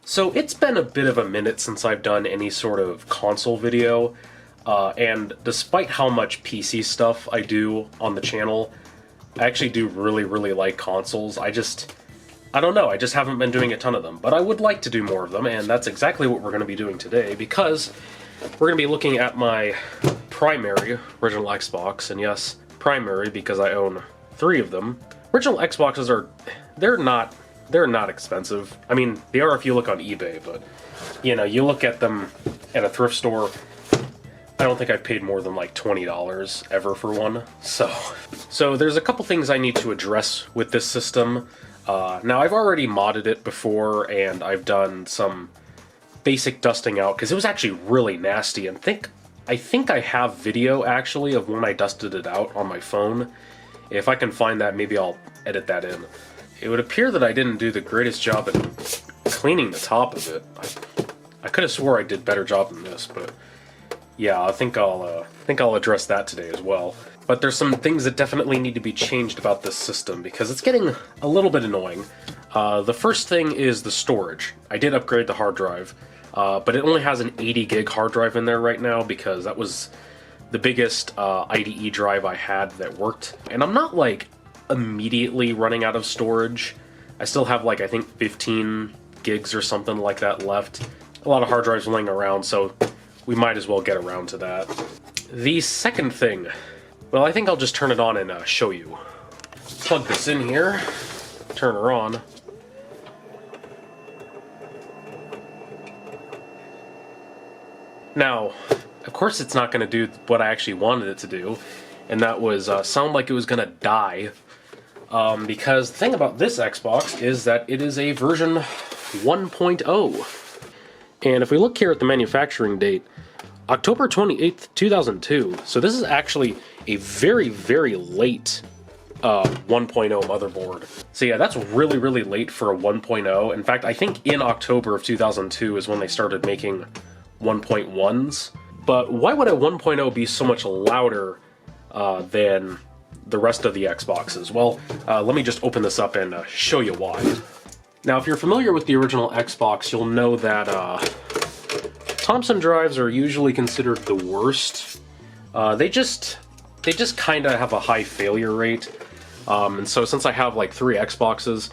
So it's been a bit of a minute since I've done any sort of console video, and despite how much PC stuff I do on the channel, I actually do really like consoles. I don't know, I just haven't been doing a ton of them, but I would like to do more of them, and that's exactly what we're going to be doing today, because we're going to be looking at my primary original Xbox, and yes, primary because I own 3 of them. Original Xboxes they're not expensive. I mean, they are if you look on eBay, but, you know, you look at them at a thrift store, I don't think I've paid more than like $20 ever for one. So there's a couple things I need to address with this system. Now, I've already modded it before, and I've done some basic dusting out, because it was actually really nasty, and I think I have video, actually, of when I dusted it out on my phone. If I can find that, maybe I'll edit that in. It would appear that I didn't do the greatest job at cleaning the top of it. I could have swore I did a better job than this, but yeah, I think I'll address that today as well. But there's some things that definitely need to be changed about this system, because it's getting a little bit annoying. The first thing is the storage. I did upgrade the hard drive, but it only has an 80 gig hard drive in there right now, because that was the biggest IDE drive I had that worked. And I'm not, like, immediately running out of storage. I still have, like, I think 15 gigs or something like that left. A lot of hard drives laying around, so we might as well get around to that. The second thing, well, I think I'll just turn it on and show you. Plug this in here, turn her on. Now, of course it's not going to do what I actually wanted it to do, and that was sound like it was going to die. Because the thing about this Xbox is that it is a version 1.0. And if we look here at the manufacturing date, October 28th, 2002. So this is actually a very late 1.0 motherboard. So yeah, that's really late for a 1.0. In fact, I think in October of 2002 is when they started making 1.1s. But why would a 1.0 be so much louder than the rest of the Xboxes? Well, let me just open this up and show you why. Now, if you're familiar with the original Xbox, you'll know that Thomson drives are usually considered the worst. They just kind of have a high failure rate. And so since I have like 3 Xboxes,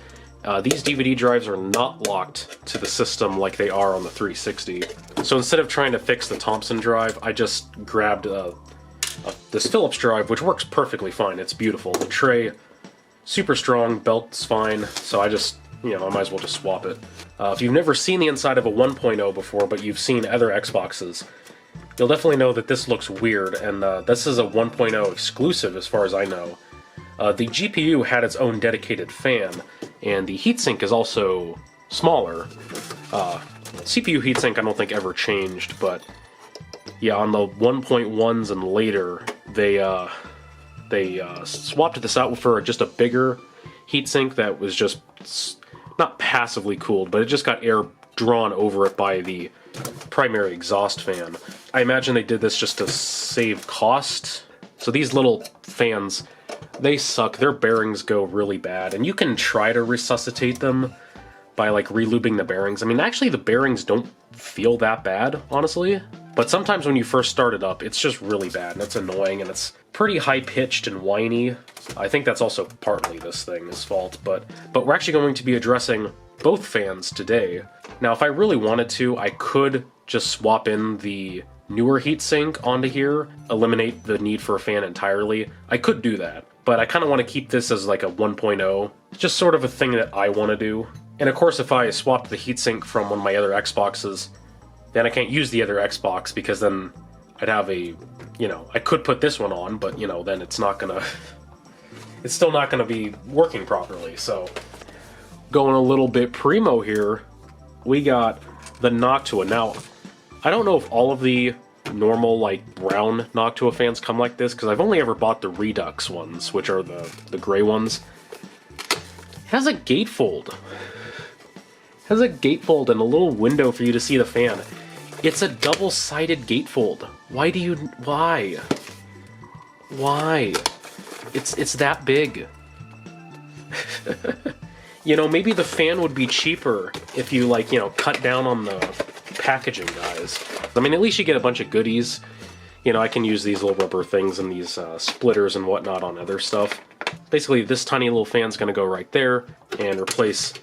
these DVD drives are not locked to the system like they are on the 360. So instead of trying to fix the Thomson drive, I just grabbed this Phillips drive, which works perfectly fine. It's beautiful. The tray, super strong, belt's fine, so I just, you know, I might as well just swap it. If you've never seen the inside of a 1.0 before, but you've seen other Xboxes, you'll definitely know that this looks weird, and this is a 1.0 exclusive as far as I know. The GPU had its own dedicated fan, and the heatsink is also smaller. CPU heatsink I don't think ever changed, but yeah, on the 1.1s and later, they swapped this out for just a bigger heatsink that was just not passively cooled, but it just got air drawn over it by the primary exhaust fan. I imagine they did this just to save cost. So these little fans, they suck. Their bearings go really bad, and you can try to resuscitate them by like relubing the bearings. I mean, actually the bearings don't feel that bad, honestly. But sometimes when you first start it up, it's just really bad, and it's annoying, and it's pretty high-pitched and whiny. I think that's also partly this thing's fault, but we're actually going to be addressing both fans today. Now, if I really wanted to, I could just swap in the newer heatsink onto here, eliminate the need for a fan entirely. I could do that, but I kind of want to keep this as like a 1.0. It's just sort of a thing that I want to do. And of course, if I swapped the heatsink from one of my other Xboxes, then I can't use the other Xbox, because then I'd have a, you know, I could put this one on, but, you know, then it's not gonna, it's still not gonna be working properly. So, going a little bit primo here, we got the Noctua. Now, I don't know if all of the normal, like, brown Noctua fans come like this, because I've only ever bought the Redux ones, which are the gray ones. It has a gatefold. It has a gatefold and a little window for you to see the fan. It's a double-sided gatefold. Why? Why? It's that big. You know, maybe the fan would be cheaper if you, like, you know, cut down on the packaging, guys. I mean, at least you get a bunch of goodies. You know, I can use these little rubber things and these splitters and whatnot on other stuff. Basically, this tiny little fan's going to go right there and replace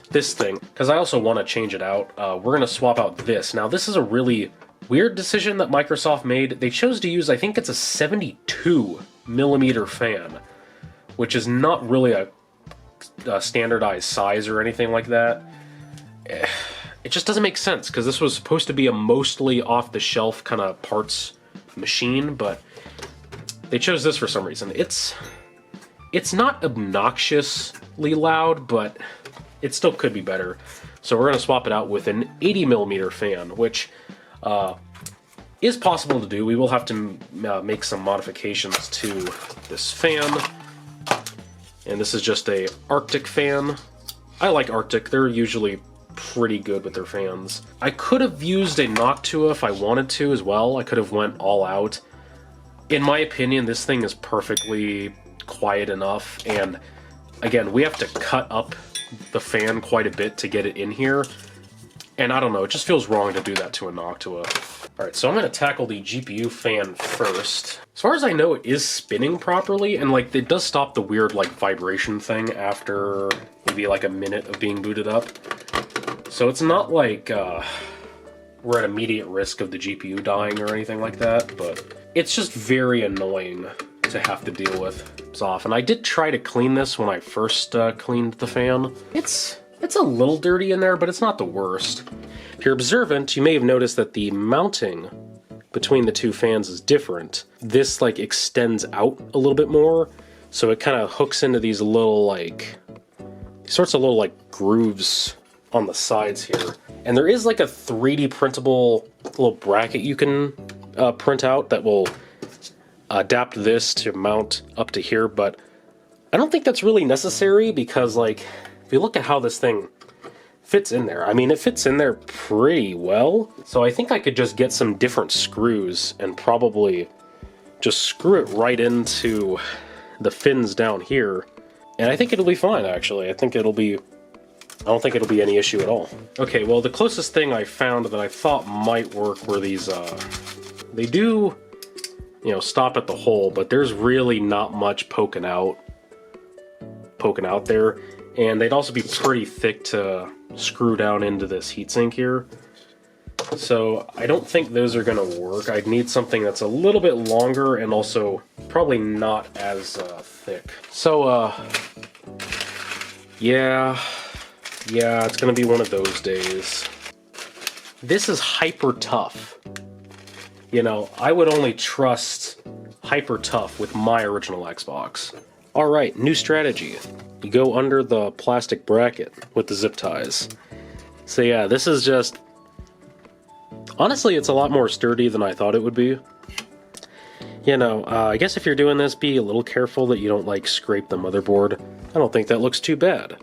this thing. Because I also want to change it out. We're going to swap out this. Now, this is a really weird decision that Microsoft made. They chose to use, I think it's a 72mm fan, which is not really a standardized size or anything like that. It just doesn't make sense, because this was supposed to be a mostly off-the-shelf kind of parts machine, but they chose this for some reason. It's not obnoxiously loud, but it still could be better. So we're going to swap it out with an 80mm fan, which is possible to do. We will have to make some modifications to this fan. And this is just a Arctic fan. I like Arctic. They're usually pretty good with their fans. I could have used a Noctua if I wanted to as well. I could have went all out. In my opinion, this thing is perfectly quiet enough, and again, we have to cut up the fan quite a bit to get it in here, and I don't know, it just feels wrong to do that to a Noctua. Alright, so I'm going to tackle the GPU fan first. As far as I know, it is spinning properly, and like it does stop the weird like vibration thing after maybe like a minute of being booted up. So it's not like we're at immediate risk of the GPU dying or anything like that, but it's just very annoying to have to deal with. It's off, and I did try to clean this when I first cleaned the fan. It's a little dirty in there, but it's not the worst. If you're observant, you may have noticed that the mounting between the two fans is different. This like extends out a little bit more, so it kind of hooks into these little like sorts of little like grooves on the sides here. And there is like a 3D printable little bracket you can print out that will adapt this to mount up to here, but I don't think that's really necessary, because like if you look at how this thing fits in there, I mean, it fits in there pretty well. So I think I could just get some different screws and probably just screw it right into the fins down here, and I think it'll be fine, actually. I don't think it'll be any issue at all. Okay, well, the closest thing I found that I thought might work were these, they do, you know, stop at the hole, but there's really not much poking out there, and they'd also be pretty thick to screw down into this heatsink here. So I don't think those are gonna work. I'd need something that's a little bit longer and also probably not as thick. So, yeah, it's gonna be one of those days. This is hyper tough. You know, I would only trust hyper tough with my original Xbox. Alright, new strategy. You go under the plastic bracket with the zip ties. So yeah, this is just... honestly, it's a lot more sturdy than I thought it would be. You know, I guess if you're doing this, be a little careful that you don't, like, scrape the motherboard. I don't think that looks too bad.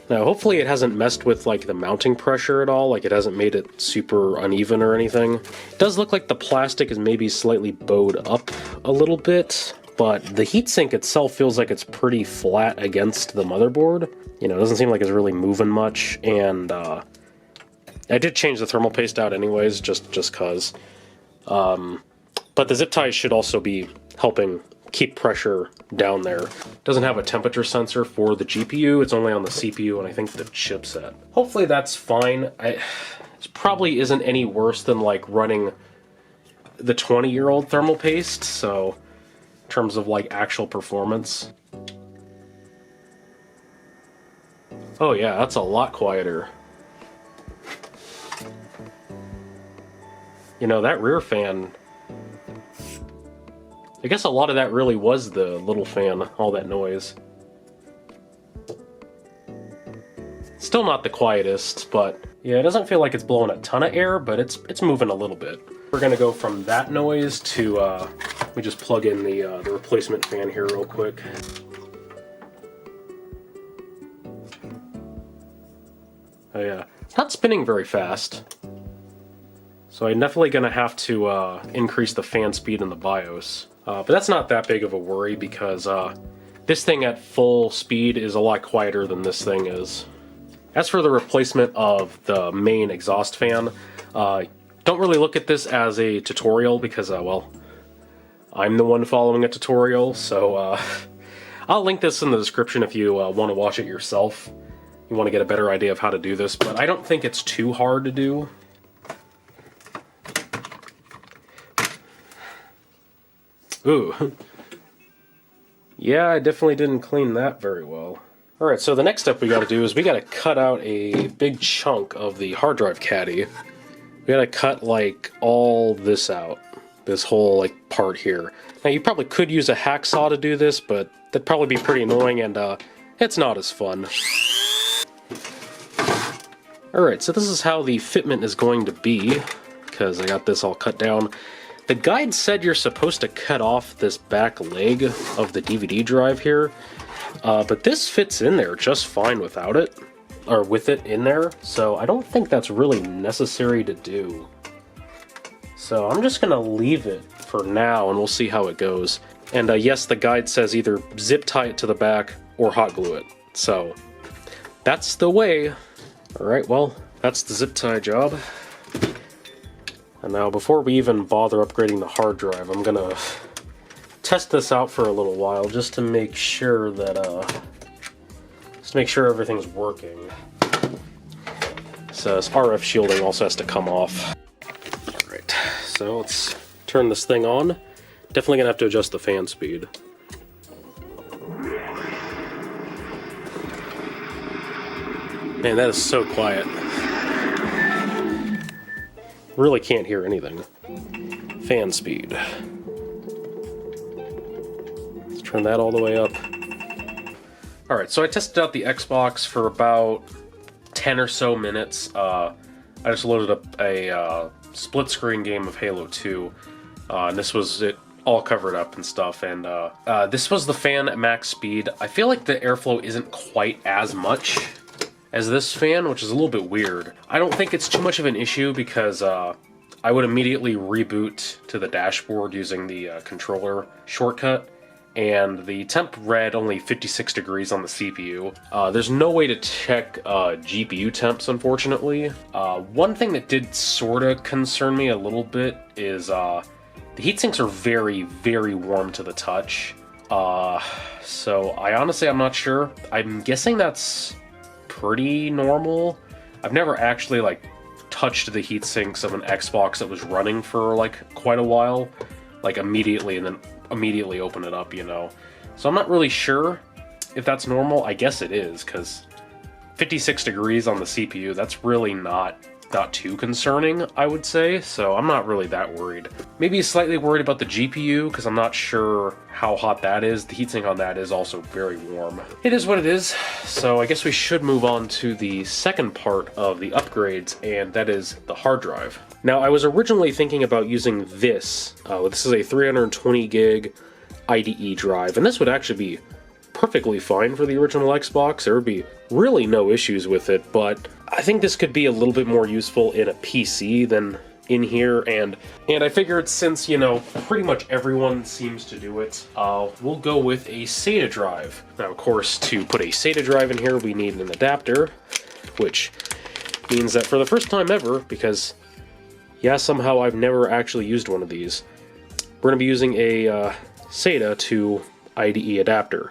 Now, hopefully it hasn't messed with, like, the mounting pressure at all, like it hasn't made it super uneven or anything. It does look like the plastic is maybe slightly bowed up a little bit, but the heatsink itself feels like it's pretty flat against the motherboard. You know, it doesn't seem like it's really moving much, and I did change the thermal paste out anyways, just cause. But the zip ties should also be helping keep pressure down there. It doesn't have a temperature sensor for the GPU, it's only on the CPU and I think the chipset. Hopefully that's fine. It probably isn't any worse than like running the 20-year-old thermal paste, so in terms of like actual performance. Oh yeah, that's a lot quieter. You know, that rear fan, I guess a lot of that really was the little fan, all that noise. Still not the quietest, but yeah, it doesn't feel like it's blowing a ton of air, but it's moving a little bit. We're gonna go from that noise to, let me just plug in the replacement fan here real quick. Oh yeah, it's not spinning very fast. So I'm definitely gonna have to increase the fan speed in the BIOS. But that's not that big of a worry because This thing at full speed is a lot quieter than this thing is. As for the replacement of the main exhaust fan, don't really look at this as a tutorial because, well, I'm the one following a tutorial, so I'll link this in the description if you want to watch it yourself. You want to get a better idea of how to do this, but I don't think it's too hard to do. Ooh. Yeah, I definitely didn't clean that very well. Alright, so the next step we gotta do is we gotta cut out a big chunk of the hard drive caddy. We gotta cut, like, all this out. This whole, like, part here. Now, you probably could use a hacksaw to do this, but that'd probably be pretty annoying, and, it's not as fun. Alright, so this is how the fitment is going to be, because I got this all cut down. The guide said you're supposed to cut off this back leg of the DVD drive here, but this fits in there just fine without it, or with it in there, so I don't think that's really necessary to do. So I'm just gonna leave it for now and we'll see how it goes. And yes, the guide says either zip tie it to the back or hot glue it. So that's the way. Alright, well, that's the zip tie job. And now before we even bother upgrading the hard drive, I'm gonna test this out for a little while just to make sure that everything's working. So this RF shielding also has to come off. Alright, so let's turn this thing on. Definitely gonna have to adjust the fan speed. Man, that is so quiet. Really can't hear anything. Fan speed. Let's turn that all the way up. Alright, so I tested out the Xbox for about 10 or so minutes. I just loaded up a split-screen game of Halo 2. And this was it all covered up and stuff. And this was the fan at max speed. I feel like the airflow isn't quite as much as this fan, which is a little bit weird. I don't think it's too much of an issue because I would immediately reboot to the dashboard using the controller shortcut, and the temp read only 56 degrees on the CPU. There's no way to check GPU temps, unfortunately. One thing that did sort of concern me a little bit is the heatsinks are very, very warm to the touch. So I'm not sure. I'm guessing that's pretty normal. I've never actually like touched the heat sinks of an Xbox that was running for like quite a while, like immediately, and then immediately open it up, you know. So I'm not really sure if that's normal. I guess it is, because 56 degrees on the CPU, that's really not too concerning, I would say, so I'm not really that worried. Maybe slightly worried about the GPU, because I'm not sure how hot that is. The heatsink on that is also very warm. It is what it is, so I guess we should move on to the second part of the upgrades, and that is the hard drive. Now, I was originally thinking about using this. This is a 320 gig IDE drive, and this would actually be perfectly fine for the original Xbox. There would be really no issues with it, but I think this could be a little bit more useful in a PC than in here, and I figured since, you know, pretty much everyone seems to do it, we'll go with a SATA drive. Now, of course, to put a SATA drive in here, we need an adapter, which means that for the first time ever, because, yeah, somehow I've never actually used one of these, we're going to be using a SATA to IDE adapter.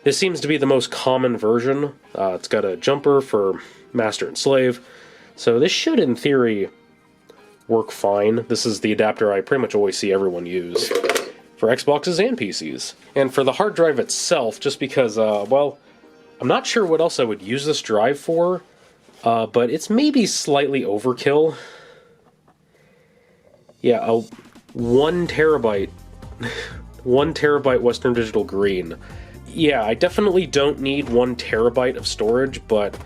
This seems to be the most common version. It's got a jumper for master and slave, so this should, in theory, work fine. This is the adapter I pretty much always see everyone use for Xboxes and PCs. And for the hard drive itself, just because, well, I'm not sure what else I would use this drive for, but it's maybe slightly overkill. Yeah, a 1 terabyte, 1 terabyte Western Digital Green. Yeah, I definitely don't need 1 terabyte of storage, but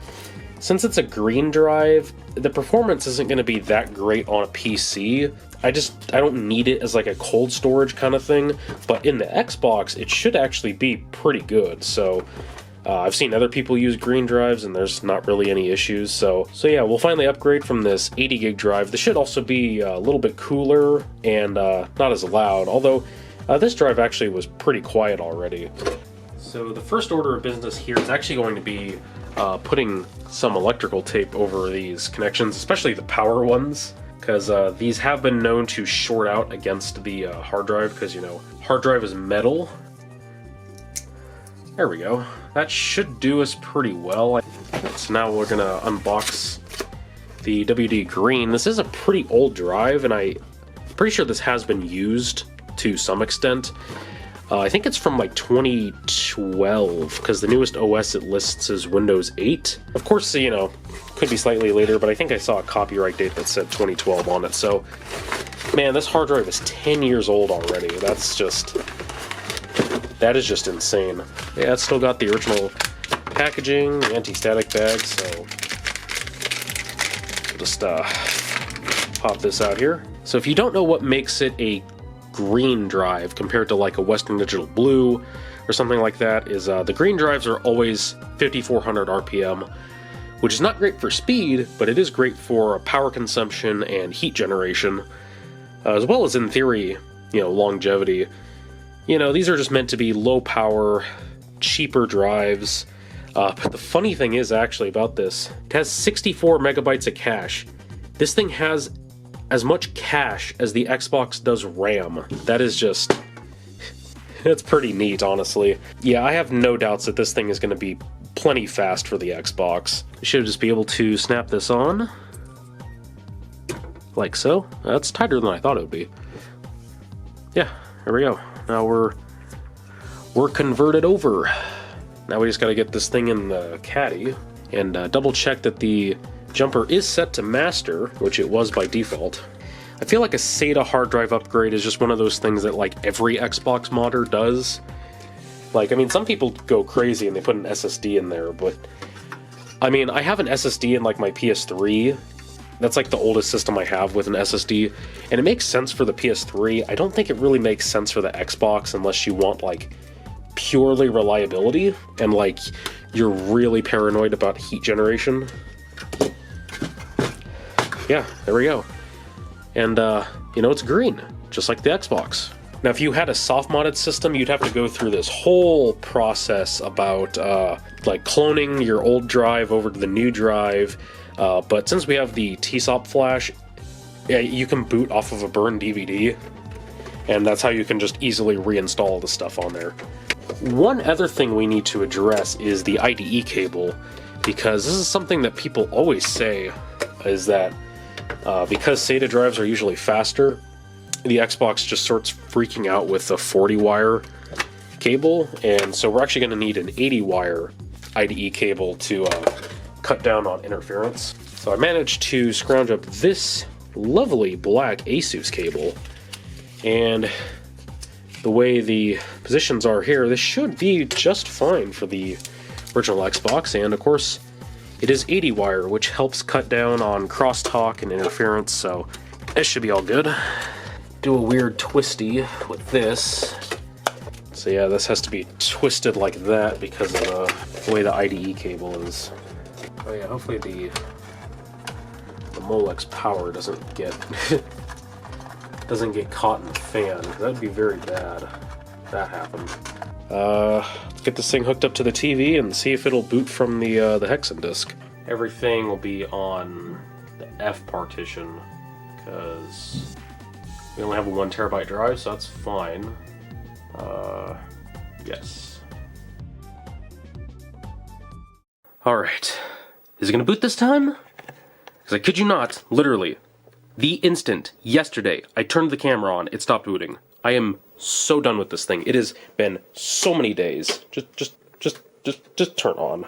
since it's a green drive, the performance isn't going to be that great on a PC. I don't need it as like a cold storage kind of thing, but in the Xbox, it should actually be pretty good. So I've seen other people use green drives and there's not really any issues. So yeah, we'll finally upgrade from this 80 gig drive. This should also be a little bit cooler and not as loud, although this drive actually was pretty quiet already. So the first order of business here is actually going to be putting some electrical tape over these connections, especially the power ones, because these have been known to short out against the hard drive, because, you know, hard drive is metal. There we go. That should do us pretty well. So now we're gonna unbox the WD Green. This is a pretty old drive, and I'm pretty sure this has been used to some extent. I think it's from like 2012, because the newest OS it lists is Windows 8. Of course, you know, could be slightly later, but I think I saw a copyright date that said 2012 on it. So, man, this hard drive is 10 years old already. That is just insane. Yeah, it's still got the original packaging, the anti-static bag, so just pop this out here. So if you don't know what makes it a green drive compared to like a Western Digital Blue or something like that, is the green drives are always 5400 RPM, which is not great for speed, but it is great for power consumption and heat generation, as well as, in theory, you know, longevity. You know, these are just meant to be low power, cheaper drives. But the funny thing is, actually, about this, it has 64 megabytes of cache. This thing has as much cache as the Xbox does RAM. That is just... it's pretty neat, honestly. Yeah, I have no doubts that this thing is going to be plenty fast for the Xbox. I should just be able to snap this on. Like so. That's tighter than I thought it would be. Yeah, there we go. Now we're converted over. Now we just got to get this thing in the caddy and double check that the jumper is set to master, which it was by default. I feel like a SATA hard drive upgrade is just one of those things that like every Xbox modder does. Like, I mean, some people go crazy and they put an SSD in there, but I mean, I have an SSD in like my PS3. That's like the oldest system I have with an SSD, and it makes sense for the PS3. I don't think it really makes sense for the Xbox unless you want like purely reliability and like you're really paranoid about heat generation. Yeah, there we go. And you know, it's green, just like the Xbox. Now, if you had a soft modded system, you'd have to go through this whole process about like cloning your old drive over to the new drive. But since we have the TSOP flash, yeah, you can boot off of a burned DVD, and that's how you can just easily reinstall the stuff on there. One other thing we need to address is the IDE cable, because this is something that people always say, is that because SATA drives are usually faster, the Xbox just starts freaking out with a 40-wire cable, and so we're actually going to need an 80-wire IDE cable to cut down on interference. So I managed to scrounge up this lovely black Asus cable, and the way the positions are here, this should be just fine for the original Xbox, and of course it is 80 wire, which helps cut down on crosstalk and interference, so this should be all good. Do a weird twisty with this. So yeah, this has to be twisted like that because of the way the IDE cable is. Oh yeah, hopefully the Molex power doesn't get caught in the fan. That'd be very bad if that happened. Let's get this thing hooked up to the TV and see if it'll boot from the Hexen disk. Everything will be on the F partition because we only have a 1 terabyte drive, so that's fine. Yes. Alright. Is it gonna boot this time? Because I kid you not, literally, the instant, yesterday, I turned the camera on, it stopped booting. I am so done with this thing. It has been so many days. Just turn on.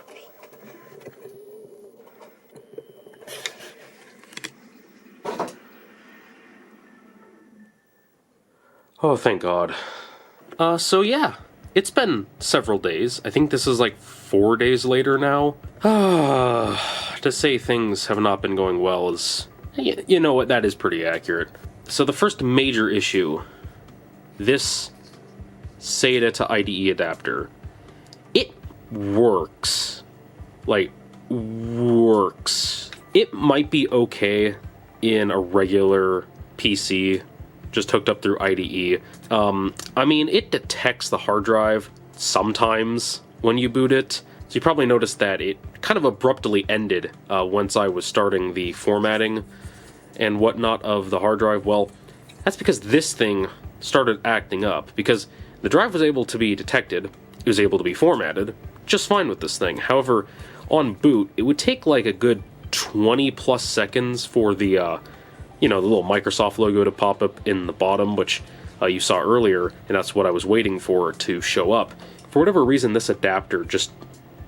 Oh, thank God. So yeah, it's been several days. I think this is like 4 days later now. To say things have not been going well is, you know what, that is pretty accurate. So the first major issue, this SATA to IDE adapter, it works. Like, works. It might be okay in a regular PC, just hooked up through IDE. I mean, it detects the hard drive sometimes when you boot it. So you probably noticed that it kind of abruptly ended once I was starting the formatting and whatnot of the hard drive. Well, that's because this thing started acting up, because the drive was able to be detected, it was able to be formatted just fine with this thing. However, on boot, it would take like a good 20 plus seconds for the, you know, the little Microsoft logo to pop up in the bottom, which you saw earlier, and that's what I was waiting for to show up. For whatever reason, this adapter just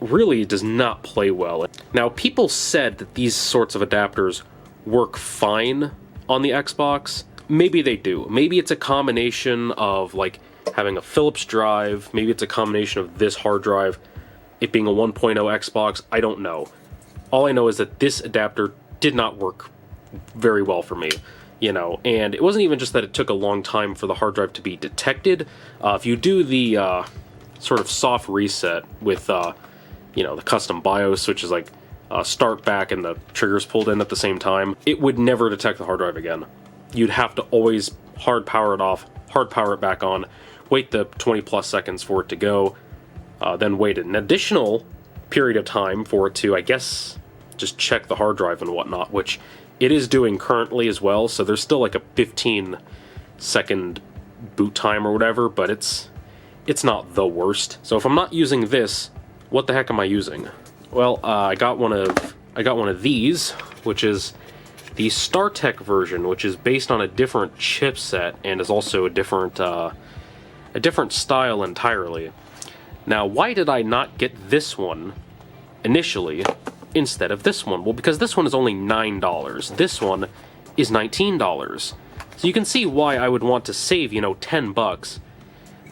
really does not play well. Now, people said that these sorts of adapters work fine on the Xbox. Maybe they do. Maybe it's a combination of like having a Philips drive, maybe it's a combination of this hard drive, it being a 1.0 Xbox, I don't know. All I know is that this adapter did not work very well for me, you know, and it wasn't even just that it took a long time for the hard drive to be detected. If you do the sort of soft reset with, you know, the custom BIOS, which is like start back and the triggers pulled in at the same time, it would never detect the hard drive again. You'd have to always hard power it off, hard power it back on, wait the 20 plus seconds for it to go, then wait an additional period of time for it to, I guess, just check the hard drive and whatnot, which it is doing currently as well, so there's still like a 15-second boot time or whatever, but it's not the worst. So if I'm not using this, what the heck am I using? Well, I got one of these, which is the StarTech version, which is based on a different chipset and is also a different style entirely. Now, why did I not get this one initially instead of this one? Well, because this one is only $9. This one is $19. So you can see why I would want to save, you know, 10 bucks,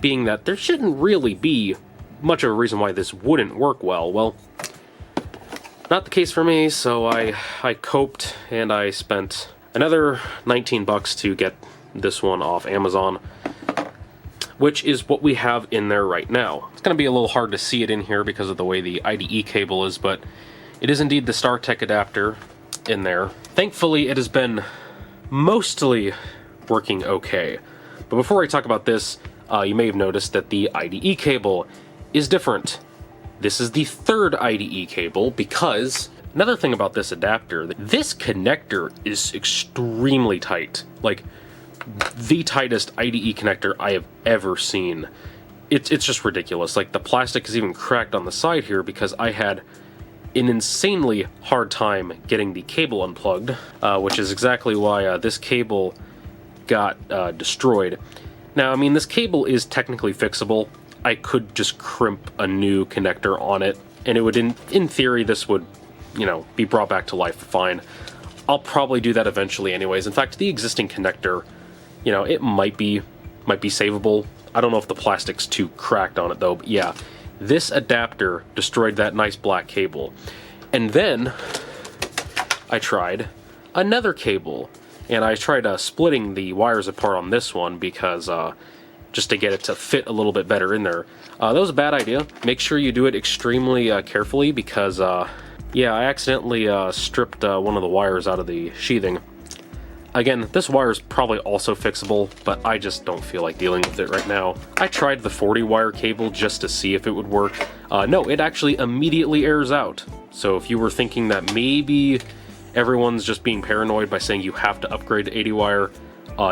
being that there shouldn't really be much of a reason why this wouldn't work well. Well, not the case for me, so I coped and I spent another 19 bucks to get this one off Amazon, which is what we have in there right now. It's going to be a little hard to see it in here because of the way the IDE cable is, but it is indeed the StarTech adapter in there. Thankfully, it has been mostly working okay. But before I talk about this, you may have noticed that the IDE cable is different. This is the third IDE cable because another thing about this adapter, this connector is extremely tight. Like, the tightest IDE connector I have ever seen. It's just ridiculous. Like, the plastic is even cracked on the side here because I had an insanely hard time getting the cable unplugged, which is exactly why this cable got destroyed. Now, I mean, this cable is technically fixable. I could just crimp a new connector on it, and it would, in theory, this would, you know, be brought back to life fine. I'll probably do that eventually anyways. In fact, the existing connector, you know, it might be savable. I don't know if the plastic's too cracked on it though, but yeah, this adapter destroyed that nice black cable. And then I tried another cable, and I tried splitting the wires apart on this one because just to get it to fit a little bit better in there. That was a bad idea. Make sure you do it extremely carefully because yeah, I accidentally stripped one of the wires out of the sheathing. Again, this wire is probably also fixable, but I just don't feel like dealing with it right now. I tried the 40-wire cable just to see if it would work. No, it actually immediately airs out. So if you were thinking that maybe everyone's just being paranoid by saying you have to upgrade to 80-wire,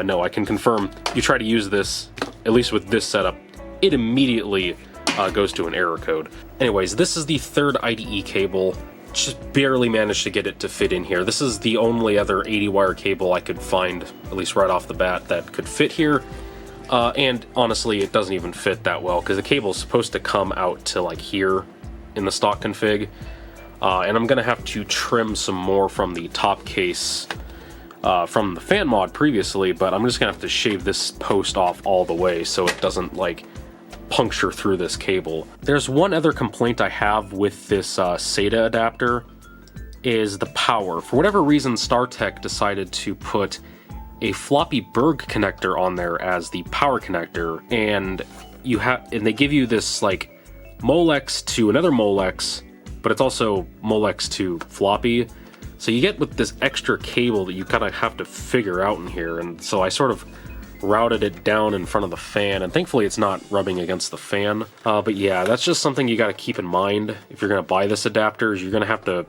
no, I can confirm. You try to use this, at least with this setup, it immediately goes to an error code. Anyways, this is the third IDE cable. Just barely managed to get it to fit in here. This is the only other 80-wire cable I could find, at least right off the bat, that could fit here. And honestly, it doesn't even fit that well, because the cable is supposed to come out to like here in the stock config. And I'm gonna have to trim some more from the top case from the fan mod previously, but I'm just gonna have to shave this post off all the way so it doesn't like puncture through this cable. There's one other complaint I have with this SATA adapter is the power. For whatever reason, StarTech decided to put a floppy Berg connector on there as the power connector, and they give you this like Molex to another Molex, but it's also Molex to floppy. So you get with this extra cable that you kind of have to figure out in here, and so I sort of routed it down in front of the fan, and thankfully it's not rubbing against the fan. But yeah, that's just something you gotta keep in mind if you're gonna buy this adapter, is you're gonna have to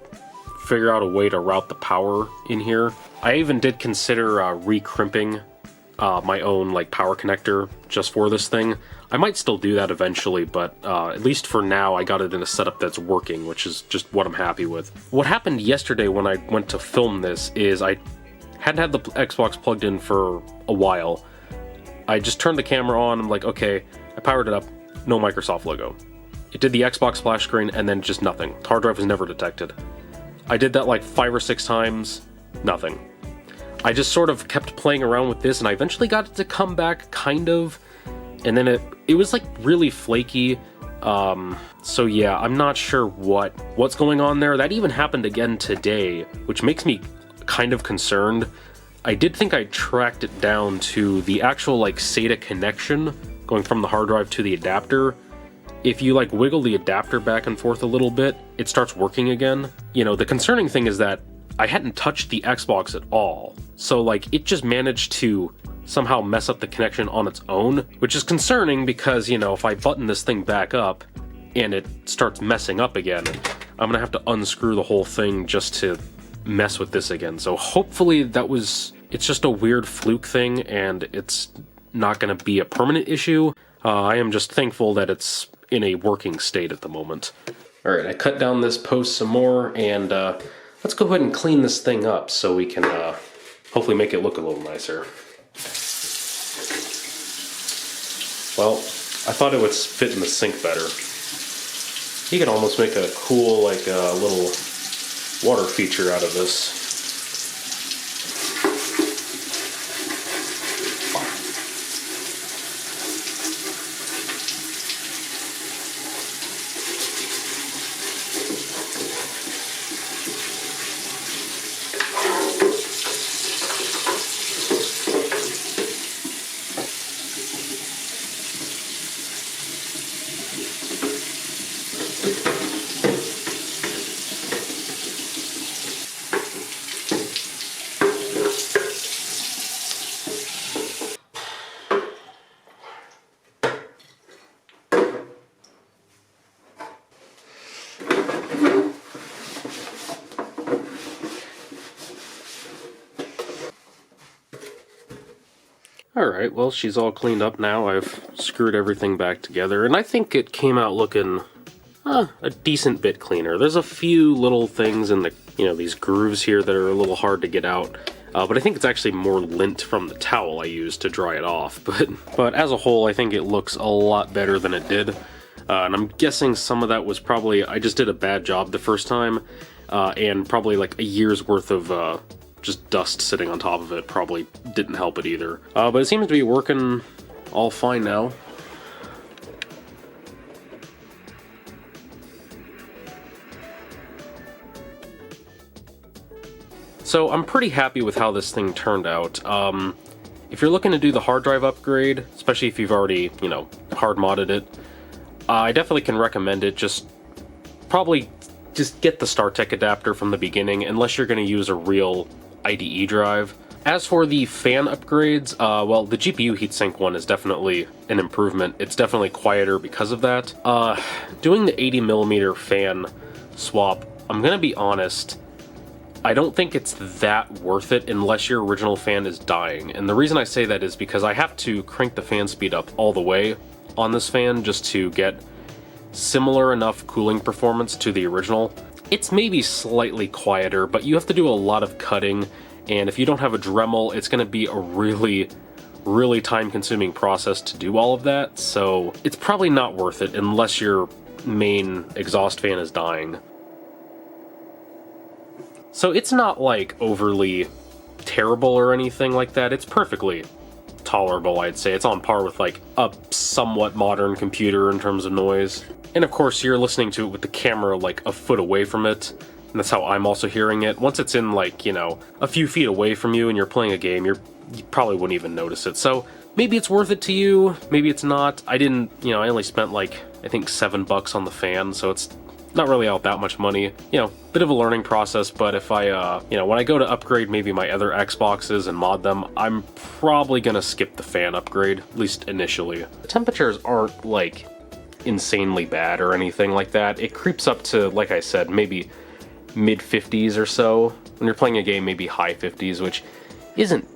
figure out a way to route the power in here. I even did consider re-crimping my own like power connector just for this thing. I might still do that eventually, but at least for now I got it in a setup that's working, which is just what I'm happy with. What happened yesterday when I went to film this is I hadn't had the Xbox plugged in for a while. I just turned the camera on, I'm like, okay, I powered it up, no Microsoft logo. It did the Xbox splash screen and then just nothing. The hard drive was never detected. I did that like 5 or 6 times, nothing. I just sort of kept playing around with this and I eventually got it to come back, kind of. And then it was like really flaky. So yeah, I'm not sure what's going on there. That even happened again today, which makes me kind of concerned. I did think I tracked it down to the actual like SATA connection going from the hard drive to the adapter. If you like wiggle the adapter back and forth a little bit, it starts working again. You know, the concerning thing is that I hadn't touched the Xbox at all. So like it just managed to somehow mess up the connection on its own, which is concerning because, you know, if I button this thing back up and it starts messing up again, I'm gonna have to unscrew the whole thing just to mess with this again. So hopefully it's just a weird fluke thing and it's not gonna be a permanent issue. I am just thankful that it's in a working state at the moment. Alright, I cut down this post some more and let's go ahead and clean this thing up so we can hopefully make it look a little nicer. Well, I thought it would fit in the sink better. You could almost make a cool, like, little water feature out of this. Alright, well, she's all cleaned up now. I've screwed everything back together, and I think it came out looking a decent bit cleaner. There's a few little things in the, you know, these grooves here that are a little hard to get out, but I think it's actually more lint from the towel I used to dry it off. But as a whole, I think it looks a lot better than it did, and I'm guessing some of that was probably I just did a bad job the first time, and probably like a year's worth of just dust sitting on top of it probably didn't help it either. But it seems to be working all fine now. So I'm pretty happy with how this thing turned out. If you're looking to do the hard drive upgrade, especially if you've already, you know, hard modded it, I definitely can recommend it. Probably just get the StarTech adapter from the beginning, unless you're going to use a real IDE drive. As for the fan upgrades, well, the GPU heatsink one is definitely an improvement. It's definitely quieter because of that. Doing the 80mm fan swap, I'm gonna be honest, I don't think it's that worth it unless your original fan is dying. And the reason I say that is because I have to crank the fan speed up all the way on this fan just to get similar enough cooling performance to the original. It's maybe slightly quieter, but you have to do a lot of cutting, and if you don't have a Dremel, it's going to be a really, really time-consuming process to do all of that, so it's probably not worth it unless your main exhaust fan is dying. So it's not like overly terrible or anything like that. It's perfectly tolerable, I'd say. It's on par with like a somewhat modern computer in terms of noise. And of course, you're listening to it with the camera like a foot away from it, and that's how I'm also hearing it. Once it's in like, you know, a few feet away from you and you're playing a game, you probably wouldn't even notice it. So maybe it's worth it to you, maybe it's not. I only spent like, I think $7 on the fan, so it's not really out that much money. You know, bit of a learning process, but if I, you know, when I go to upgrade maybe my other Xboxes and mod them, I'm probably gonna skip the fan upgrade, at least initially. The temperatures aren't, like, insanely bad or anything like that. It creeps up to, like I said, maybe mid-50s or so. When you're playing a game, maybe high 50s, which isn't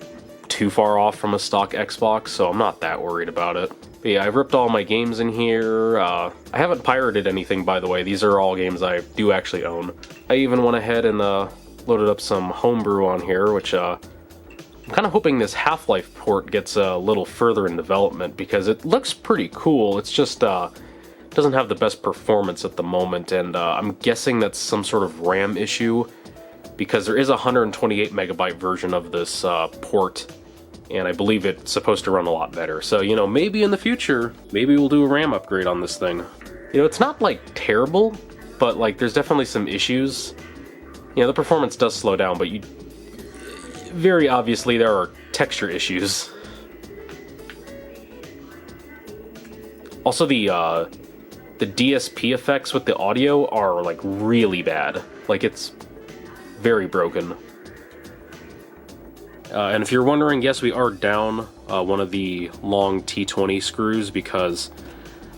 too far off from a stock Xbox, so I'm not that worried about it. But yeah, I've ripped all my games in here. I haven't pirated anything, by the way. These are all games I do actually own. I even went ahead and loaded up some homebrew on here, which I'm kind of hoping this Half-Life port gets a little further in development, because it looks pretty cool. It's just doesn't have the best performance at the moment, and I'm guessing that's some sort of RAM issue, because there is a 128 megabyte version of this port, and I believe it's supposed to run a lot better. So, you know, maybe in the future, maybe we'll do a RAM upgrade on this thing. You know, it's not, like, terrible, but, like, there's definitely some issues. You know, the performance does slow down, but very obviously there are texture issues. Also, the DSP effects with the audio are, like, really bad. Like, it's very broken. And if you're wondering, yes, we are down one of the long T20 screws, because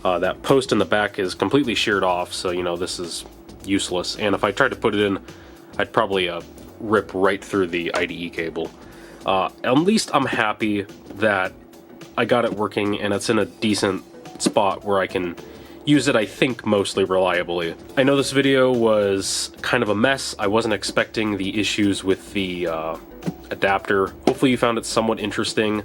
that post in the back is completely sheared off, so, you know, this is useless. And if I tried to put it in, I'd probably rip right through the IDE cable. At least I'm happy that I got it working, and it's in a decent spot where I can use it, I think, mostly reliably. I know this video was kind of a mess. I wasn't expecting the issues with the adapter. Hopefully you found it somewhat interesting.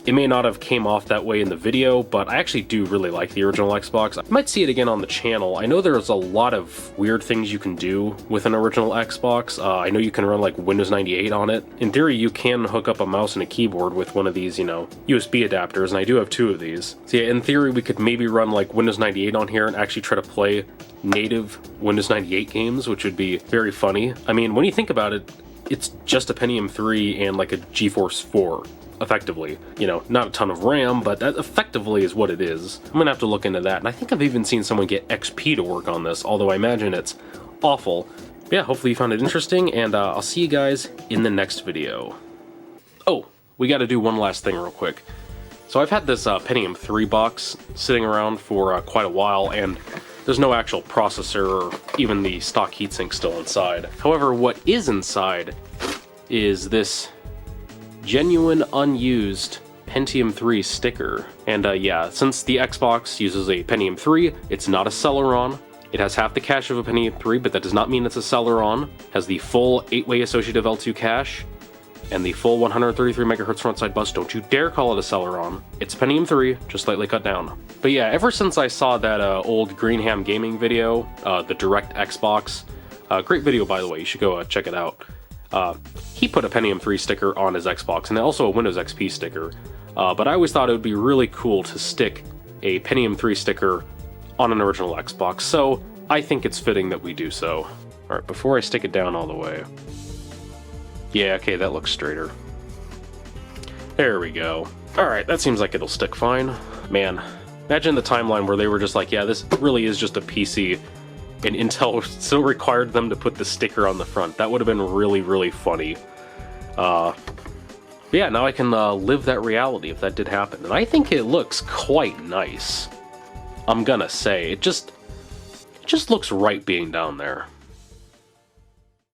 It may not have came off that way in the video, but I actually do really like the original Xbox. I might see it again on the channel. I know there's a lot of weird things you can do with an original Xbox. I know you can run like Windows 98 on it. In theory, you can hook up a mouse and a keyboard with one of these, you know, USB adapters, and I do have two of these. So yeah, in theory, we could maybe run like Windows 98 on here and actually try to play native Windows 98 games, which would be very funny. I mean, when you think about it, it's just a Pentium 3 and like a GeForce 4. Effectively. You know, not a ton of RAM, but that effectively is what it is. I'm gonna have to look into that, and I think I've even seen someone get XP to work on this, although I imagine it's awful. But yeah, hopefully you found it interesting, and I'll see you guys in the next video. Oh, we gotta do one last thing real quick. So I've had this Pentium 3 box sitting around for quite a while, and there's no actual processor or even the stock heatsink still inside. However, what is inside is this genuine unused Pentium 3 sticker. And yeah, since the Xbox uses a Pentium 3, it's not a Celeron. It has half the cache of a Pentium 3, but that does not mean it's a Celeron. Has the full 8-way associative L2 cache and the full 133 MHz frontside bus. Don't you dare call it a Celeron. It's Pentium 3, just slightly cut down. But yeah, ever since I saw that old Greenham gaming video, the Direct Xbox, great video by the way, you should go check it out. He put a Pentium 3 sticker on his Xbox, and also a Windows XP sticker, but I always thought it would be really cool to stick a Pentium 3 sticker on an original Xbox, so I think it's fitting that we do so. Alright, before I stick it down all the way. Yeah, okay, that looks straighter. There we go. Alright, that seems like it'll stick fine. Man, imagine the timeline where they were just like, yeah, this really is just a PC, and Intel still required them to put the sticker on the front. That would have been really, really funny. Yeah, now I can live that reality if that did happen. And I think it looks quite nice. I'm gonna say, it just looks right being down there.